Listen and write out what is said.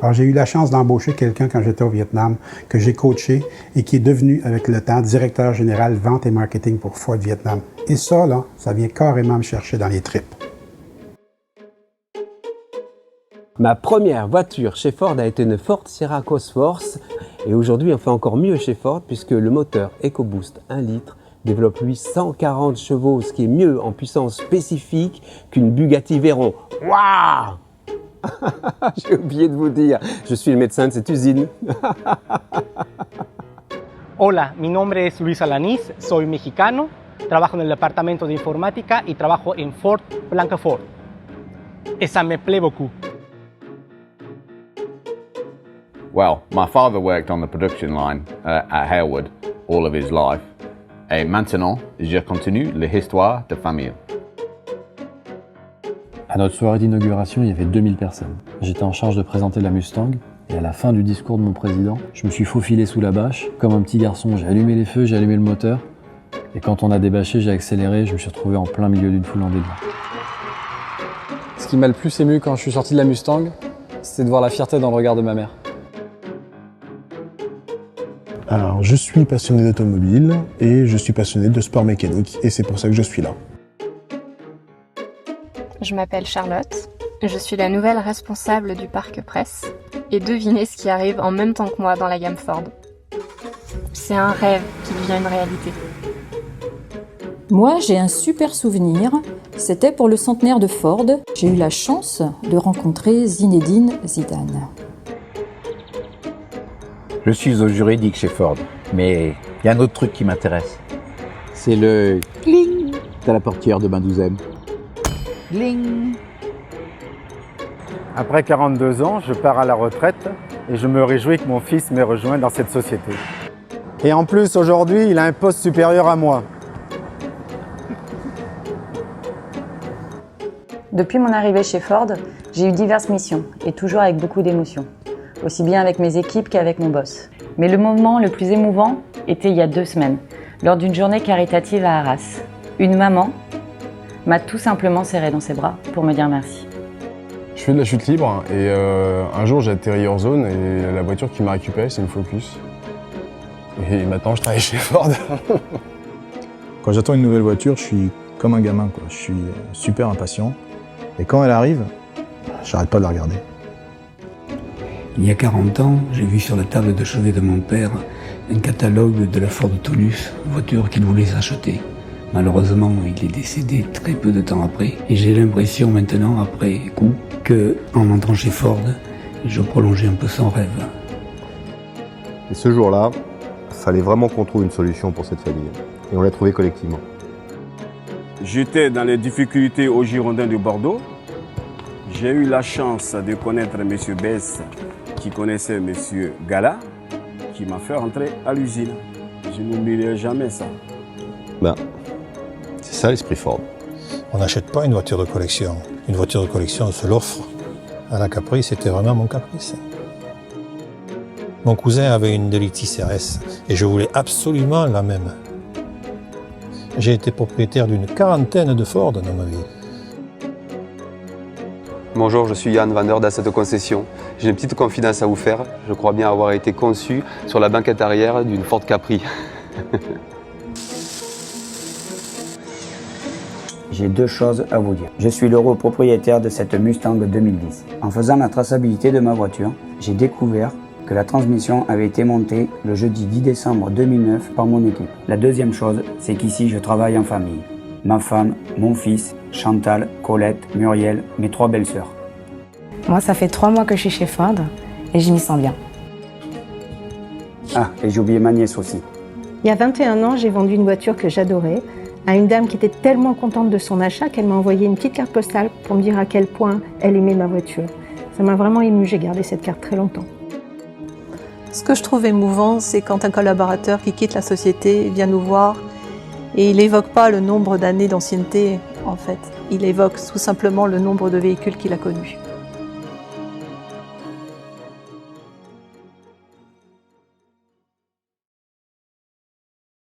Alors, j'ai eu la chance d'embaucher quelqu'un quand j'étais au Vietnam, que j'ai coaché et qui est devenu, avec le temps, directeur général vente et marketing pour Ford Vietnam. Et ça, là, ça vient carrément me chercher dans les tripes. Ma première voiture chez Ford a été une Ford Sierra Cosworth. Et aujourd'hui, on fait encore mieux chez Ford puisque le moteur EcoBoost 1 litre développe lui 140 chevaux, ce qui est mieux en puissance spécifique qu'une Bugatti Veyron. Waouh! J'ai oublié de vous dire, je suis le médecin de cette usine. Hola, mi nombre es Luis Alanís, soy mexicano, trabajo en el departamento de informática y trabajo en Ford Blancafort. Et ça me plaît beaucoup. Well, my father worked on the production line at Harewood all of his life. Et maintenant, je continue l'histoire de famille. À notre soirée d'inauguration, il y avait 2000 personnes. J'étais en charge de présenter la Mustang et à la fin du discours de mon président, je me suis faufilé sous la bâche. Comme un petit garçon, j'ai allumé les feux, j'ai allumé le moteur. Et quand on a débâché, j'ai accéléré, je me suis retrouvé en plein milieu d'une foule en délire. Ce qui m'a le plus ému quand je suis sorti de la Mustang, c'est de voir la fierté dans le regard de ma mère. Alors, je suis passionné d'automobile et je suis passionné de sport mécanique et c'est pour ça que je suis là. Je m'appelle Charlotte, je suis la nouvelle responsable du parc presse et devinez ce qui arrive en même temps que moi dans la gamme Ford. C'est un rêve qui devient une réalité. Moi, j'ai un super souvenir. C'était pour le centenaire de Ford. J'ai eu la chance de rencontrer Zinedine Zidane. Je suis au juridique chez Ford, mais il y a un autre truc qui m'intéresse. C'est le cling de la portière de ma 12e. Gling. Après 42 ans, je pars à la retraite et je me réjouis que mon fils m'ait rejoint dans cette société. Et en plus, aujourd'hui, il a un poste supérieur à moi. Depuis mon arrivée chez Ford, j'ai eu diverses missions et toujours avec beaucoup d'émotion, aussi bien avec mes équipes qu'avec mon boss. Mais le moment le plus émouvant était il y a 2 semaines, lors d'une journée caritative à Arras. Une maman m'a tout simplement serré dans ses bras pour me dire merci. Je fais de la chute libre et un jour j'ai atterri hors zone et la voiture qui m'a récupéré c'est une Focus. Et maintenant je travaille chez Ford. Quand j'attends une nouvelle voiture, je suis comme un gamin, quoi. Je suis super impatient. Et quand elle arrive, j'arrête pas de la regarder. Il y a 40 ans, j'ai vu sur la table de chevet de mon père un catalogue de la Ford Taunus, voiture qu'il voulait s'acheter. Malheureusement, il est décédé très peu de temps après. Et j'ai l'impression maintenant, après coup, qu'en entrant chez Ford, je prolongeais un peu son rêve. Et ce jour-là, il fallait vraiment qu'on trouve une solution pour cette famille. Et on l'a trouvé collectivement. J'étais dans les difficultés au Girondin de Bordeaux. J'ai eu la chance de connaître M. Bess, qui connaissait M. Gala, qui m'a fait rentrer à l'usine. Je n'oublierai jamais ça. C'est ça l'esprit Ford. On n'achète pas une voiture de collection. Une voiture de collection, on se l'offre. À la caprice, c'était vraiment mon caprice. Mon cousin avait une Delictis RS et je voulais absolument la même. J'ai été propriétaire d'une 40aine de Ford dans ma vie. Bonjour, je suis Yann, vendeur d'Asset Concession. J'ai une petite confidence à vous faire. Je crois bien avoir été conçu sur la banquette arrière d'une Ford Capri. J'ai 2 choses à vous dire. Je suis l'heureux propriétaire de cette Mustang 2010. En faisant la traçabilité de ma voiture, j'ai découvert que la transmission avait été montée le jeudi 10 décembre 2009 par mon équipe. La deuxième chose, c'est qu'ici je travaille en famille. Ma femme, mon fils, Chantal, Colette, Muriel, mes 3 belles-sœurs. Moi, ça fait 3 mois que je suis chez Ford et je m'y sens bien. Ah, et j'ai oublié ma nièce aussi. Il y a 21 ans, j'ai vendu une voiture que j'adorais à une dame qui était tellement contente de son achat qu'elle m'a envoyé une petite carte postale pour me dire à quel point elle aimait ma voiture. Ça m'a vraiment émue, j'ai gardé cette carte très longtemps. Ce que je trouve émouvant, c'est quand un collaborateur qui quitte la société vient nous voir et il n'évoque pas le nombre d'années d'ancienneté, en fait. Il évoque tout simplement le nombre de véhicules qu'il a connus.